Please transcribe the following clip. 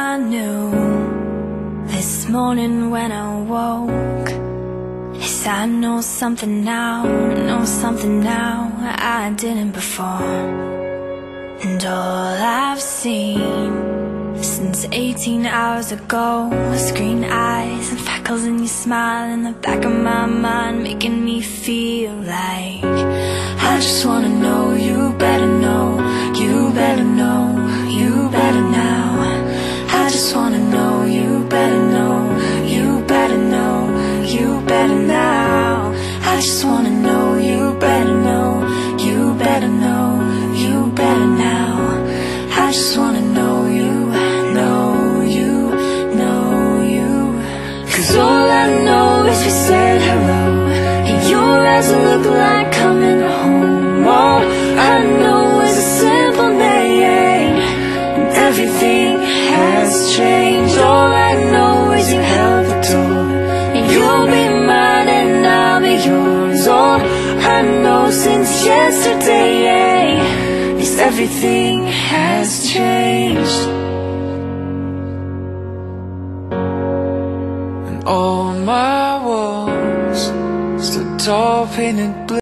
I knew this morning when I woke is I know something now, I didn't before. And all I've seen since 18 hours ago was green eyes and freckles and your smile in the back of my mind, making me feel like I just wanna know you better, know you better, know you better now. I just wanna know you better, know you better, know you better now. I just wanna know you better, know you better, know you better now. I just wanna know you, know you, know you. 'Cause all I know is we said hello, and your eyes look like coming home. All I know is a simple name, and everything has changed. All I know is you held the door, and you'll be mine and I'll be yours. All I know since yesterday is everything has changed. And all my walls stood tall, painted blue.